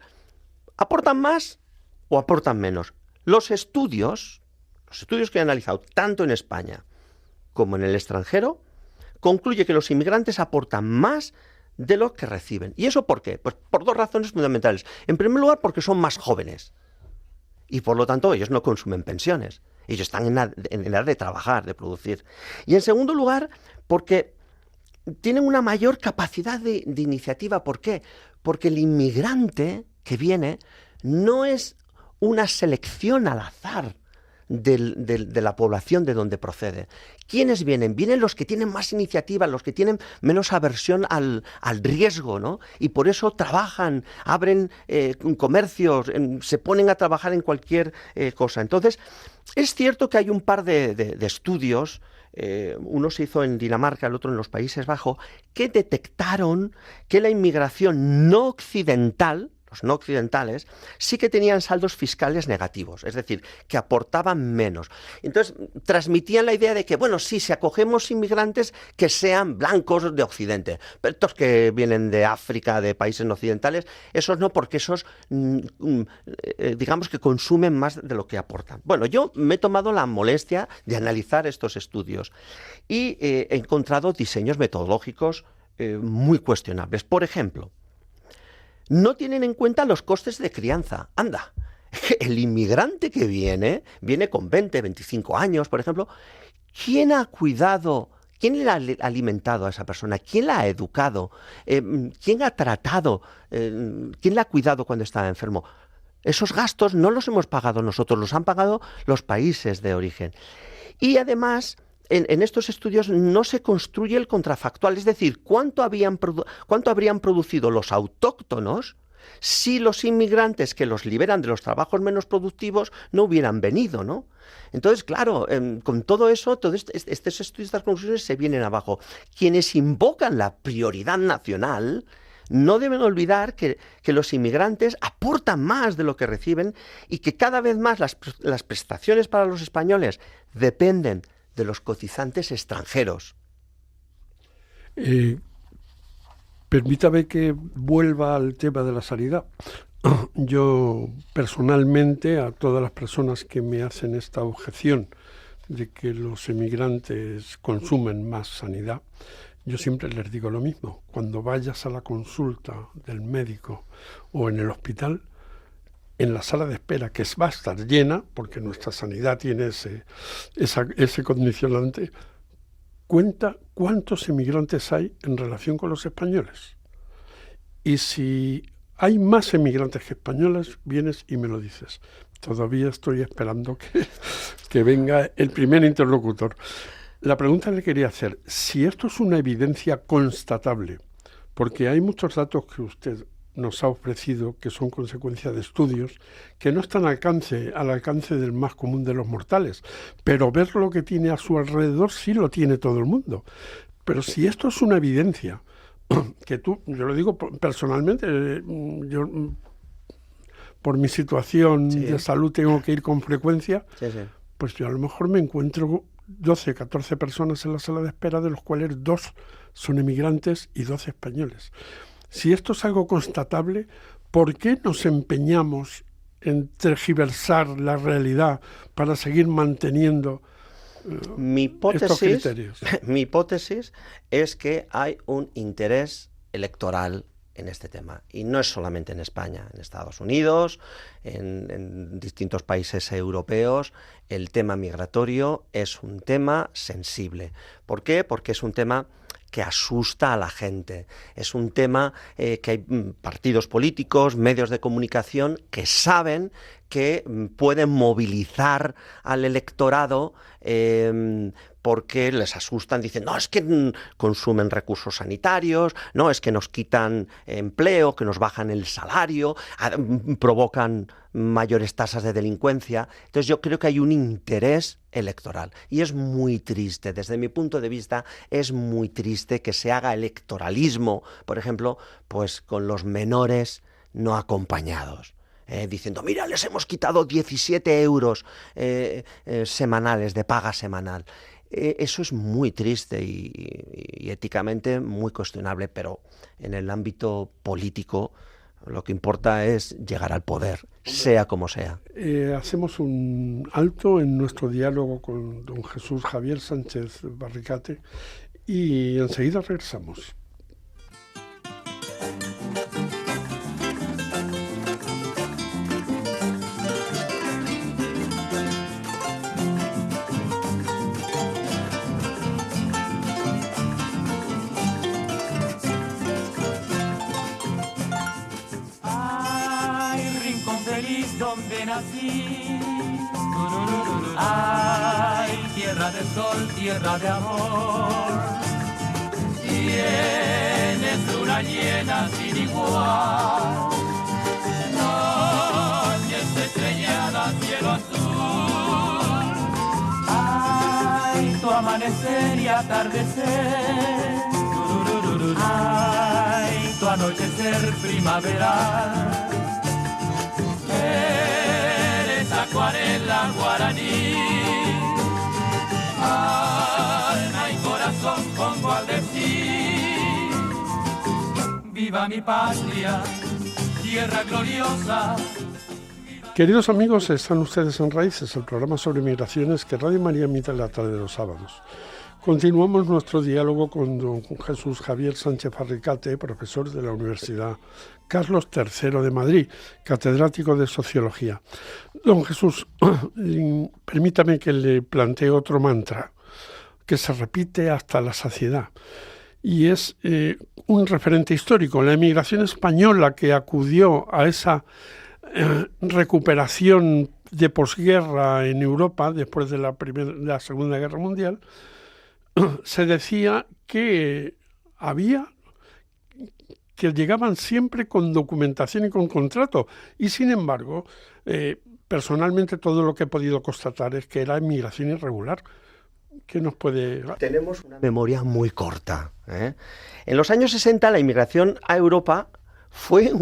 ¿aportan más o aportan menos? Los estudios que he analizado tanto en España como en el extranjero, concluye que los inmigrantes aportan más de lo que reciben. ¿Y eso por qué? Pues por dos razones fundamentales. En primer lugar, porque son más jóvenes y por lo tanto ellos no consumen pensiones. Ellos están en edad de trabajar, de producir. Y en segundo lugar, porque tienen una mayor capacidad de iniciativa. ¿Por qué? Porque el inmigrante que viene no es una selección al azar de la población de donde procede. ¿Quiénes vienen? Vienen los que tienen más iniciativa, los que tienen menos aversión al riesgo, ¿no? Y por eso trabajan, abren comercios, se ponen a trabajar en cualquier cosa. Entonces, es cierto que hay un par de estudios, uno se hizo en Dinamarca, el otro en los Países Bajos, que detectaron que la inmigración no occidental, los no occidentales, sí que tenían saldos fiscales negativos, es decir, que aportaban menos. Entonces, transmitían la idea de que, bueno, sí, si acogemos inmigrantes que sean blancos de Occidente, pero estos que vienen de África, de países no occidentales, esos no, porque esos, digamos que consumen más de lo que aportan. Bueno, yo me he tomado la molestia de analizar estos estudios y he encontrado diseños metodológicos muy cuestionables. Por ejemplo, no tienen en cuenta los costes de crianza. Anda, el inmigrante que viene con 20, 25 años, por ejemplo. ¿Quién ha cuidado, quién le ha alimentado a esa persona? ¿Quién la ha educado? ¿Quién ha tratado? ¿Quién la ha cuidado cuando estaba enfermo? Esos gastos no los hemos pagado nosotros, los han pagado los países de origen. Y además, en estos estudios no se construye el contrafactual, es decir, cuánto habrían producido los autóctonos si los inmigrantes que los liberan de los trabajos menos productivos no hubieran venido, ¿no? Entonces, claro, con todo eso, todos estos estudios, estas conclusiones se vienen abajo. Quienes invocan la prioridad nacional no deben olvidar que los inmigrantes aportan más de lo que reciben y que cada vez más las prestaciones para los españoles dependen de los cotizantes extranjeros. Permítame que vuelva al tema de la sanidad. Yo personalmente, a todas las personas que me hacen esta objeción de que los emigrantes consumen más sanidad, yo siempre les digo lo mismo. Cuando vayas a la consulta del médico o en el hospital, en la sala de espera, que va a estar llena, porque nuestra sanidad tiene ese condicionante, cuenta cuántos emigrantes hay en relación con los españoles. Y si hay más emigrantes que españoles, vienes y me lo dices. Todavía estoy esperando que venga el primer interlocutor. La pregunta que quería hacer, si esto es una evidencia constatable, porque hay muchos datos que usted nos ha ofrecido, que son consecuencia de estudios que no están al alcance del más común de los mortales, pero ver lo que tiene a su alrededor sí lo tiene todo el mundo. Pero si esto es una evidencia, yo lo digo personalmente, yo por mi situación de salud tengo que ir con frecuencia, pues yo a lo mejor me encuentro 12, 14 personas en la sala de espera, de los cuales 2 son emigrantes y 12 españoles. Si esto es algo constatable, ¿por qué nos empeñamos en tergiversar la realidad para seguir manteniendo estos criterios? Mi hipótesis es que hay un interés electoral en este tema. Y no es solamente en España, en Estados Unidos, en distintos países europeos, el tema migratorio es un tema sensible. ¿Por qué? Porque es un tema que asusta a la gente. Es un tema que hay partidos políticos, medios de comunicación que saben que pueden movilizar al electorado porque les asustan, dicen, no, es que consumen recursos sanitarios, no, es que nos quitan empleo, que nos bajan el salario, provocan mayores tasas de delincuencia. Entonces yo creo que hay un interés electoral y es muy triste, desde mi punto de vista, es muy triste que se haga electoralismo, por ejemplo, pues con los menores no acompañados. Diciendo, mira, les hemos quitado 17 euros semanales de paga semanal. Eso es muy triste y éticamente muy cuestionable, pero en el ámbito político lo que importa es llegar al poder, sea como sea. Hacemos un alto en nuestro diálogo con don Jesús Javier Sánchez Barricate y enseguida regresamos. Donde nací, ay, tierra de sol, tierra de amor, tienes luna llena sin igual, noches estrelladas, cielo azul, ay, tu amanecer y atardecer, ay, tu anochecer primaveral. Eres acuarela guaraní, alma y corazón pongo al decir, viva mi patria, tierra gloriosa. Queridos amigos, están ustedes en Raíces, el programa sobre migraciones que Radio María emite en la tarde de los sábados. Continuamos nuestro diálogo con don Jesús Javier Sánchez Barricate, profesor de la Universidad Carlos III de Madrid, catedrático de Sociología. Don Jesús, permítame que le plantee otro mantra que se repite hasta la saciedad, y es un referente histórico, la emigración española que acudió a esa recuperación de posguerra en Europa después de la Segunda Guerra Mundial. Se decía que llegaban siempre con documentación y con contrato, y sin embargo, personalmente todo lo que he podido constatar es que era inmigración irregular. ¿Qué nos puede...? Tenemos una memoria muy corta, ¿eh? En los años 60 la inmigración a Europa fue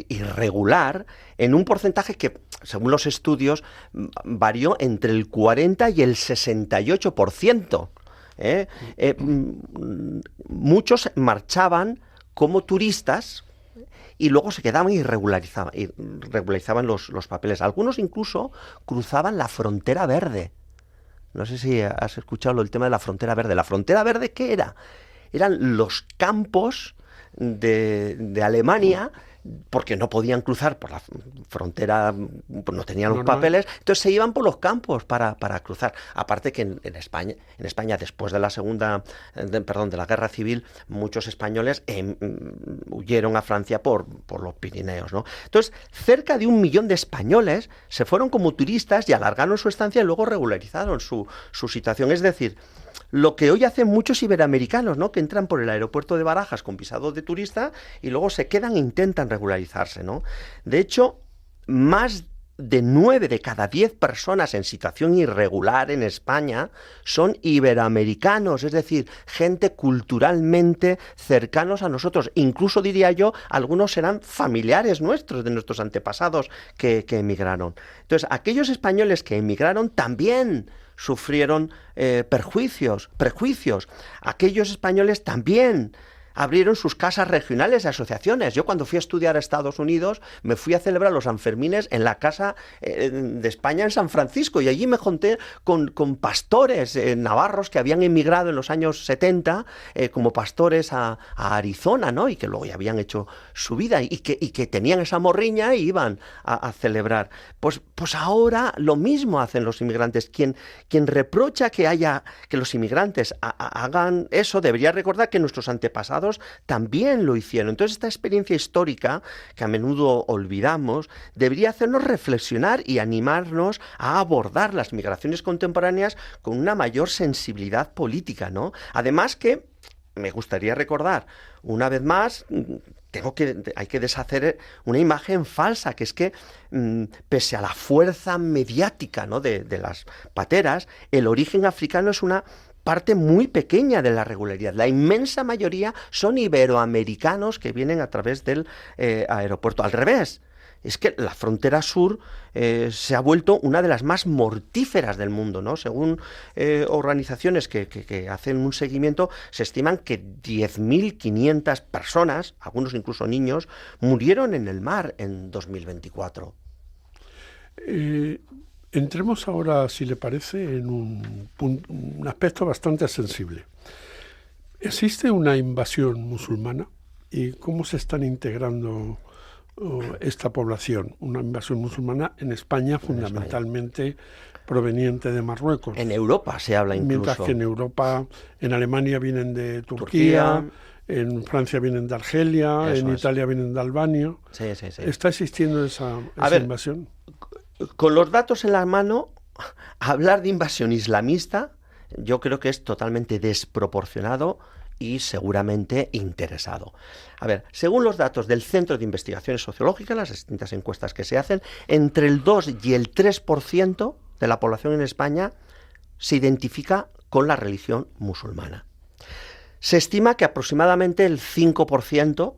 irregular en un porcentaje que, según los estudios, varió entre el 40 y el 68%. Muchos marchaban como turistas y luego se quedaban y regularizaban los papeles. Algunos incluso cruzaban la frontera verde. No sé si has escuchado el tema de la frontera verde. ¿La frontera verde qué era? Eran los campos de Alemania, porque no podían cruzar por la frontera, no tenían los papeles, entonces se iban por los campos para cruzar. Aparte que en España después de de la Guerra Civil, muchos españoles huyeron a Francia por los Pirineos, ¿no? Entonces, cerca de 1 millón de españoles se fueron como turistas y alargaron su estancia y luego regularizaron su situación. Es decir, lo que hoy hacen muchos iberoamericanos, ¿no? Que entran por el aeropuerto de Barajas con visado de turista y luego se quedan e intentan regularizarse, ¿no? De hecho, más de 9 de cada 10 personas en situación irregular en España son iberoamericanos, es decir, gente culturalmente cercanos a nosotros. Incluso, diría yo, algunos serán familiares nuestros, de nuestros antepasados que emigraron. Entonces, aquellos españoles que emigraron también sufrieron prejuicios. Aquellos españoles también abrieron sus casas regionales y asociaciones. Yo cuando fui a estudiar a Estados Unidos me fui a celebrar los Sanfermines en la Casa de España en San Francisco y allí me junté con pastores navarros que habían emigrado en los años 70 como pastores a Arizona, ¿no? Y que luego ya habían hecho su vida y que tenían esa morriña y iban a celebrar. Pues ahora lo mismo hacen los inmigrantes. Quien reprocha que los inmigrantes hagan eso debería recordar que nuestros antepasados también lo hicieron. Entonces, esta experiencia histórica, que a menudo olvidamos, debería hacernos reflexionar y animarnos a abordar las migraciones contemporáneas con una mayor sensibilidad política, ¿no? Además que, me gustaría recordar, una vez más, hay que deshacer una imagen falsa, que es que, pese a la fuerza mediática, ¿no?, de las pateras, el origen africano es una parte muy pequeña de la regularidad. La inmensa mayoría son iberoamericanos que vienen a través del aeropuerto. Al revés, es que la frontera sur se ha vuelto una de las más mortíferas del mundo, ¿no? Según organizaciones que hacen un seguimiento, se estiman que 10.500 personas, algunos incluso niños, murieron en el mar en 2024. Entremos ahora, si le parece, en un aspecto bastante sensible. ¿Existe una invasión musulmana? ¿Y cómo se están integrando esta población? Una invasión musulmana en España, fundamentalmente proveniente de Marruecos. En Europa se habla incluso. Mientras que en Europa, en Alemania vienen de Turquía. En Francia vienen de Argelia, en Italia vienen de Albania. Sí. ¿Está existiendo esa invasión? Con los datos en la mano, hablar de invasión islamista yo creo que es totalmente desproporcionado y seguramente interesado. A ver, según los datos del Centro de Investigaciones Sociológicas, las distintas encuestas que se hacen, entre el 2 y el 3% de la población en España se identifica con la religión musulmana. Se estima que aproximadamente el 5%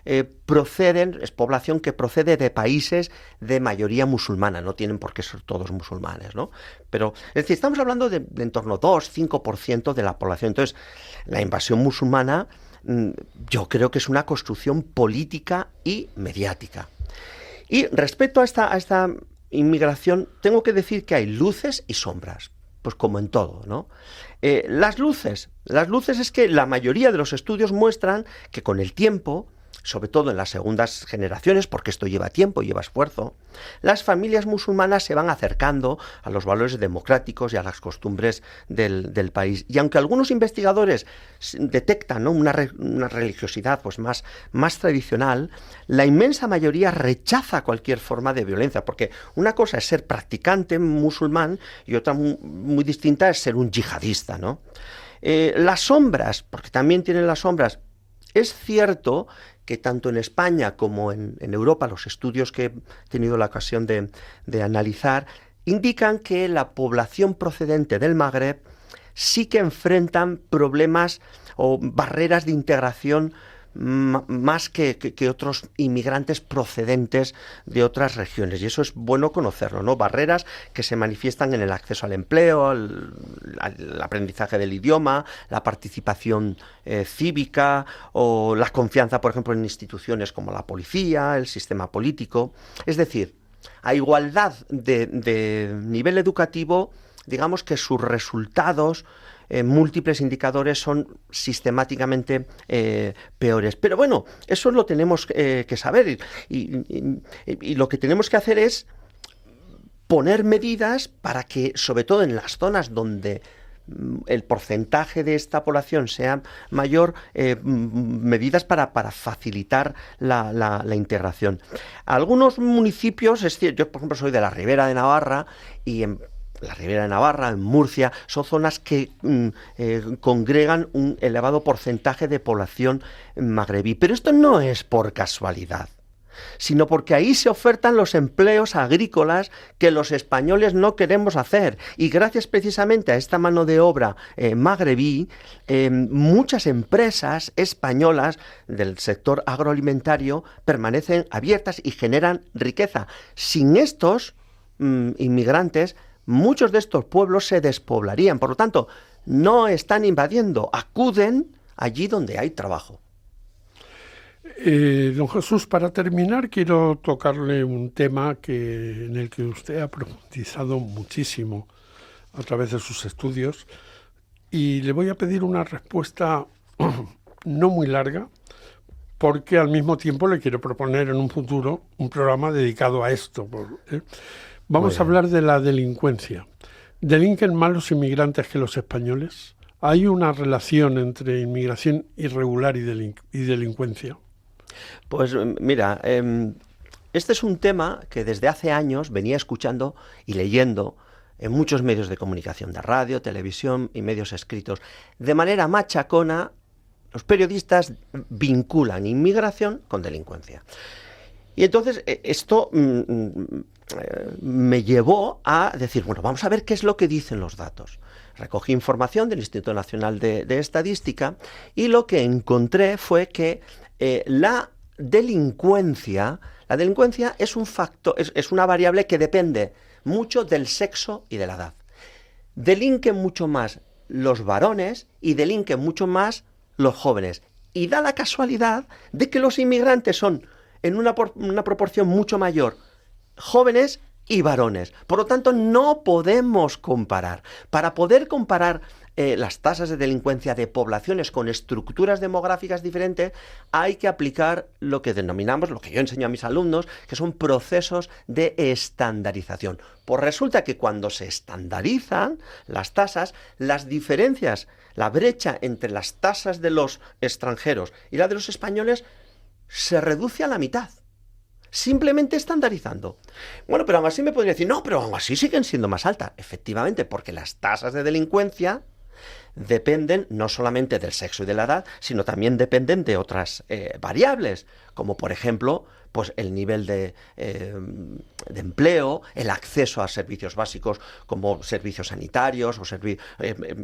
es población que procede de países de mayoría musulmana, no tienen por qué ser todos musulmanes, ¿no? Pero, es decir, estamos hablando de en torno a 2-5% de la población. Entonces, la invasión musulmana yo creo que es una construcción política y mediática. Y respecto a esta inmigración, tengo que decir que hay luces y sombras, pues como en todo, ¿no? Las luces es que la mayoría de los estudios muestran que con el tiempo, sobre todo en las segundas generaciones, porque esto lleva tiempo, lleva esfuerzo, las familias musulmanas se van acercando a los valores democráticos y a las costumbres del país. Y aunque algunos investigadores detectan, ¿no?, una religiosidad pues más tradicional, la inmensa mayoría rechaza cualquier forma de violencia, porque una cosa es ser practicante musulmán y otra muy distinta es ser un yihadista, ¿no? Las sombras, porque también tienen las sombras, es cierto que tanto en España como en Europa, los estudios que he tenido la ocasión de analizar, indican que la población procedente del Magreb sí que enfrentan problemas o barreras de integración más que otros inmigrantes procedentes de otras regiones. Y eso es bueno conocerlo, ¿no? Barreras que se manifiestan en el acceso al empleo, al aprendizaje del idioma, la participación cívica o la confianza, por ejemplo, en instituciones como la policía, el sistema político. Es decir, a igualdad de nivel educativo, digamos que sus resultados, múltiples indicadores, son sistemáticamente peores. Pero bueno, eso lo tenemos que saber y lo que tenemos que hacer es poner medidas para que, sobre todo en las zonas donde el porcentaje de esta población sea mayor, medidas para facilitar la integración. Algunos municipios, es decir, yo por ejemplo soy de la Ribera de Navarra y en la Ribera de Navarra, en Murcia, son zonas que congregan un elevado porcentaje de población magrebí. Pero esto no es por casualidad, sino porque ahí se ofertan los empleos agrícolas que los españoles no queremos hacer. Y gracias precisamente a esta mano de obra magrebí, muchas empresas españolas del sector agroalimentario permanecen abiertas y generan riqueza. Sin estos inmigrantes, muchos de estos pueblos se despoblarían. Por lo tanto, no están invadiendo, acuden allí donde hay trabajo. Don Jesús, para terminar, quiero tocarle un tema en el que usted ha profundizado muchísimo a través de sus estudios, y le voy a pedir una respuesta no muy larga, porque al mismo tiempo le quiero proponer en un futuro un programa dedicado a esto. Vamos a hablar de la delincuencia. ¿Delinquen más los inmigrantes que los españoles? ¿Hay una relación entre inmigración irregular y delincuencia? Pues mira, este es un tema que desde hace años venía escuchando y leyendo en muchos medios de comunicación, de radio, televisión y medios escritos. De manera machacona, los periodistas vinculan inmigración con delincuencia. Y entonces esto me llevó a decir, bueno, vamos a ver qué es lo que dicen los datos. Recogí información del Instituto Nacional de Estadística y lo que encontré fue que la delincuencia es un factor, es una variable que depende mucho del sexo y de la edad. Delinquen mucho más los varones y delinquen mucho más los jóvenes. Y da la casualidad de que los inmigrantes son en una proporción mucho mayor jóvenes y varones. Por lo tanto, no podemos comparar. Para poder comparar las tasas de delincuencia de poblaciones con estructuras demográficas diferentes, hay que aplicar lo que denominamos, lo que yo enseño a mis alumnos, que son procesos de estandarización. Pues resulta que cuando se estandarizan las tasas, las diferencias, la brecha entre las tasas de los extranjeros y la de los españoles se reduce a la mitad. Simplemente estandarizando. Bueno, pero aún así me podría decir, no, pero aún así siguen siendo más altas. Efectivamente, porque las tasas de delincuencia dependen no solamente del sexo y de la edad, sino también dependen de otras variables, como por ejemplo, pues el nivel de empleo, el acceso a servicios básicos como servicios sanitarios o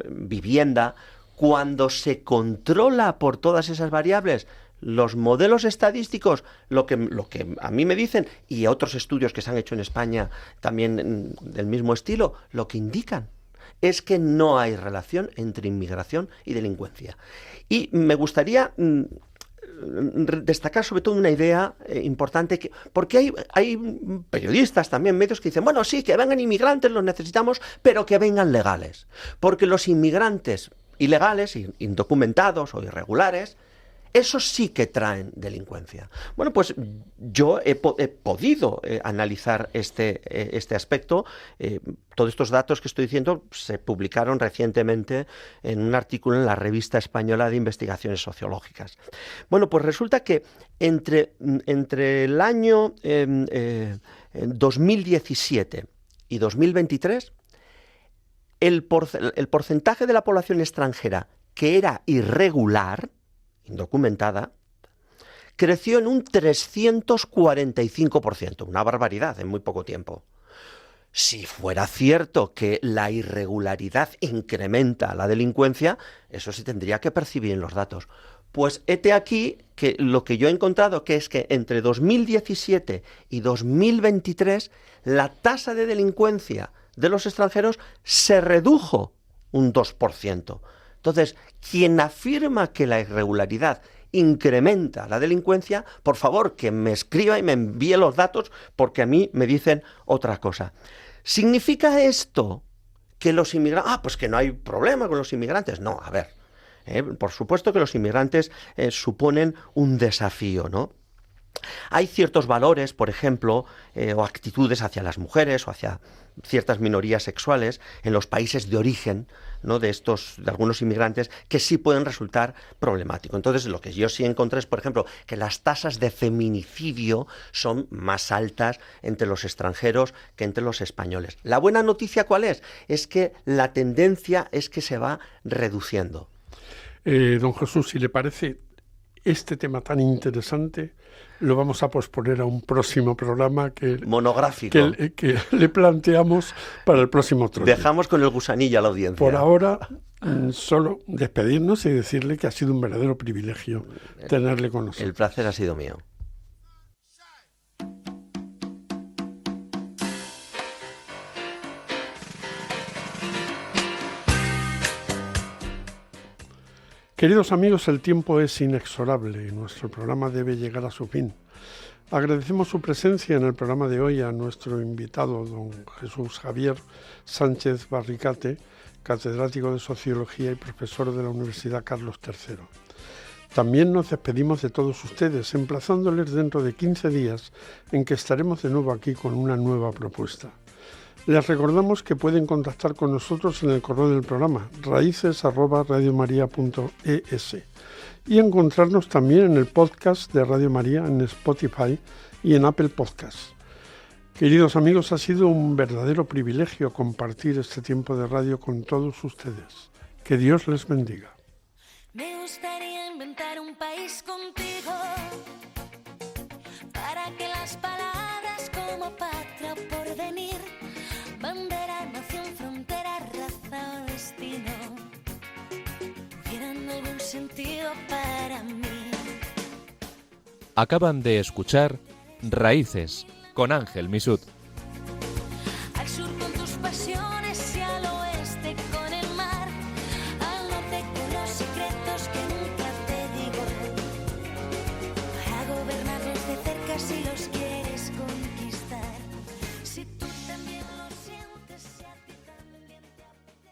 vivienda. Cuando se controla por todas esas variables, los modelos estadísticos, lo que a mí me dicen, y otros estudios que se han hecho en España también del mismo estilo, lo que indican es que no hay relación entre inmigración y delincuencia. Y me gustaría destacar sobre todo una idea importante, porque hay periodistas también, medios que dicen, bueno, sí, que vengan inmigrantes, los necesitamos, pero que vengan legales. Porque los inmigrantes ilegales, indocumentados o irregulares, esos sí que traen delincuencia. Bueno, pues yo he podido analizar este aspecto. Todos estos datos que estoy diciendo se publicaron recientemente en un artículo en la Revista Española de Investigaciones Sociológicas. Bueno, pues resulta que entre el año 2017 y 2023, el porcentaje de la población extranjera que era irregular, indocumentada, creció en un 345%, una barbaridad en muy poco tiempo. Si fuera cierto que la irregularidad incrementa la delincuencia, eso se tendría que percibir en los datos. Pues hete aquí que lo que yo he encontrado, que es que entre 2017 y 2023 la tasa de delincuencia de los extranjeros se redujo un 2%. Entonces, quien afirma que la irregularidad incrementa la delincuencia, por favor, que me escriba y me envíe los datos, porque a mí me dicen otra cosa. ¿Significa esto que los inmigrantes... pues que no hay problema con los inmigrantes? No, a ver, por supuesto que los inmigrantes suponen un desafío, ¿no? Hay ciertos valores, por ejemplo, o actitudes hacia las mujeres o hacia ciertas minorías sexuales en los países de origen, ¿no?, de algunos inmigrantes, que sí pueden resultar problemáticos. Entonces, lo que yo sí encontré es, por ejemplo, que las tasas de feminicidio son más altas entre los extranjeros que entre los españoles. La buena noticia, ¿cuál es? Es que la tendencia es que se va reduciendo. Don Jesús, si le parece este tema tan interesante, lo vamos a posponer a un próximo programa monográfico que le planteamos para el próximo trote. Dejamos con el gusanillo a la audiencia. Por ahora, solo despedirnos y decirle que ha sido un verdadero privilegio tenerle con nosotros. El placer ha sido mío. Queridos amigos, el tiempo es inexorable y nuestro programa debe llegar a su fin. Agradecemos su presencia en el programa de hoy a nuestro invitado, don Jesús Javier Sánchez Barricate, catedrático de Sociología y profesor de la Universidad Carlos III. También nos despedimos de todos ustedes, emplazándoles dentro de 15 días en que estaremos de nuevo aquí con una nueva propuesta. Les recordamos que pueden contactar con nosotros en el correo del programa raices@radiomaria.es y encontrarnos también en el podcast de Radio María en Spotify y en Apple Podcasts. Queridos amigos, ha sido un verdadero privilegio compartir este tiempo de radio con todos ustedes. Que Dios les bendiga. Me gustaría inventar un país contigo para que las palabras como patria o porvenir, bandera, nación, frontera, raza o destino tuvieran algún sentido para mí. Acaban de escuchar Raíces con Ángel Misut. Al sur con tus pasiones y al oeste con el mar, al norte con los secretos que nunca te digo, para gobernarlos de cerca si los quiero.